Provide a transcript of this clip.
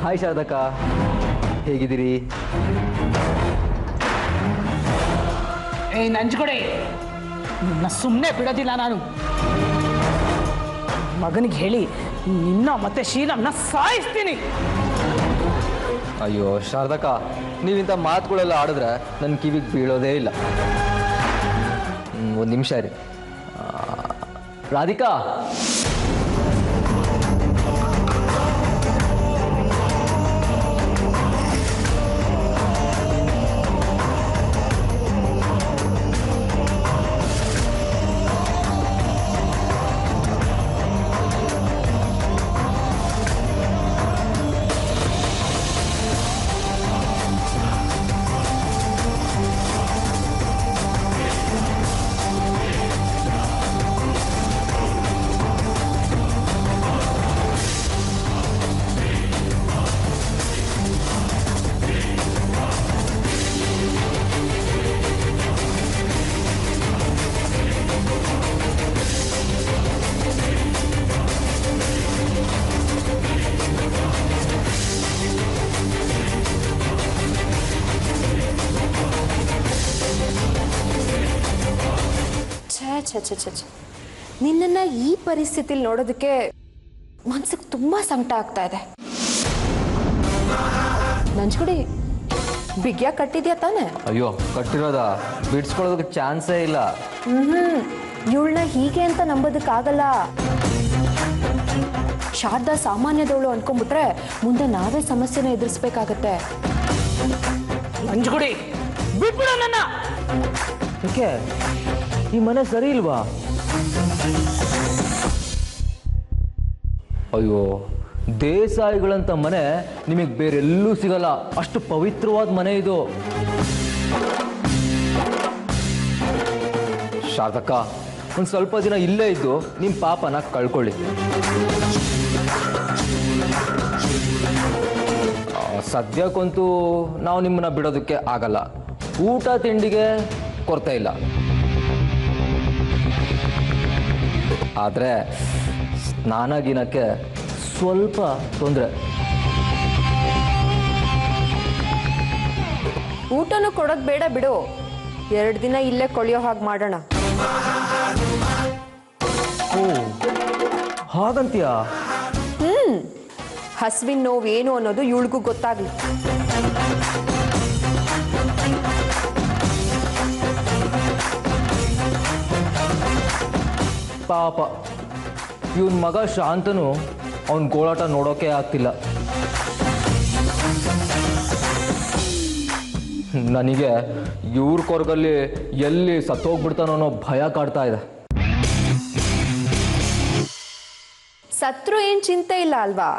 Hi ಶಾರದಕ್ಕ, ಹೇಗಿದ್ದೀರಿ? ನಂಜುಗಡೆ, ನಿನ್ನ ಸುಮ್ಮನೆ ಬಿಡೋದಿಲ್ಲ ನಾನು. ಮಗನಿಗೆ ಹೇಳಿ ನಿನ್ನ ಮತ್ತೆ ಶೀಲಂನ ಸಾಯಿಸ್ತೀನಿ. ಅಯ್ಯೋ ಶಾರದಕ್ಕ, ನೀವಿಂಥ ಮಾತುಗಳೆಲ್ಲ ಆಡಿದ್ರೆ ನನ್ನ ಕಿವಿಗೆ ಬೀಳೋದೇ ಇಲ್ಲ. ಒಂದು ನಿಮಿಷ ಇರಿ. ರಾಧಿಕಾ, ನಿನ್ನನ್ನ ಈ ಪರಿಸ್ಥಿತಿಲಿ ನೋಡೋದಕ್ಕೆ ಮನ್ಸಿಗೆ ತುಂಬಾ ಸಂಕಟ ಆಗ್ತಾ ಇದೆ. ನಂಜುಗುಡಿ, ಬಿಗ್ಯ ಕಟ್ಟಿದ್ಯಾ ತಾನೆ? ಅಯ್ಯೋ ಕಟ್ಟಿರೋದ, ಬಿಡ್ಸ್ಕೊಳ್ಳೋದಕ್ಕೆ ಚಾನ್ಸೇ ಇಲ್ಲ. ಇವಳನ್ನ ಹೀಗೆ ಅಂತ ನಂಬೋದಕ್ಕಾಗಲ್ಲ. ಶಾರದಾ ಸಾಮಾನ್ಯದವಳು ಅನ್ಕೊಂಡ್ಬಿಟ್ರೆ ಮುಂದೆ ನಾವೇ ಸಮಸ್ಯೆನ ಎದುರಿಸ್ಬೇಕಾಗತ್ತೆ. ನಂಜುಗುಡಿ, ಬಿಟ್ಬಿಡು ನನ್ನ. ಯಾಕೆ ಈ ಮನೆ ಸರಿ ಇಲ್ವಾ? ಅಯ್ಯೋ, ದೇಸಾಯಿಗಳಂತ ಮನೆ ನಿಮಗೆ ಬೇರೆಲ್ಲೂ ಸಿಗಲ್ಲ. ಅಷ್ಟು ಪವಿತ್ರವಾದ ಮನೆ ಇದು. ಶಾರದಕ್ಕ, ಒಂದು ಸ್ವಲ್ಪ ದಿನ ಇಲ್ಲೇ ಇದ್ದು ನಿಮ್ಮ ಪಾಪನ ಕಳ್ಕೊಳ್ಳಿ. ಸದ್ಯಕ್ಕಂತೂ ನಾವು ನಿಮ್ಮನ್ನ ಬಿಡೋದಕ್ಕೆ ಆಗಲ್ಲ. ಊಟ ತಿಂಡಿಗೆ ಕೊರತೆ ಇಲ್ಲ, ಆದರೆ ಸ್ನಾನ ಗಿನಕ್ಕೆ ಸ್ವಲ್ಪ ತೊಂದರೆ. ಊಟನೂ ಕೊಡೋದು ಬೇಡ ಬಿಡು, 2 ದಿನ ಇಲ್ಲೇ ಕೊಳೆಯೋ ಹಾಗೆ ಮಾಡೋಣ. ಓ, ಹಾಗಂತೀಯ? ಹಸುವಿನ ನೋವು ಏನು ಅನ್ನೋದು ಇವಳಿಗೂ ಗೊತ್ತಾಗ್ಲಿ. ಪಾಪ ಇವನ್ ಮಗ ಶಾಂತನು ಅವನ ಗೋಳಾಟ ನೋಡೋಕೆ ಆಗ್ತಿಲ್ಲ. ನನಗೆ ಇವ್ರ ಕೊರಗಲ್ಲಿ ಎಲ್ಲಿ ಸತ್ತೋಗ್ಬಿಡ್ತಾನೋ ಅನ್ನೋ ಭಯ ಕಾಡ್ತಾ ಇದೆ. ಸತ್ರು ಏನ್ ಚಿಂತೆ ಇಲ್ಲ ಅಲ್ವಾ?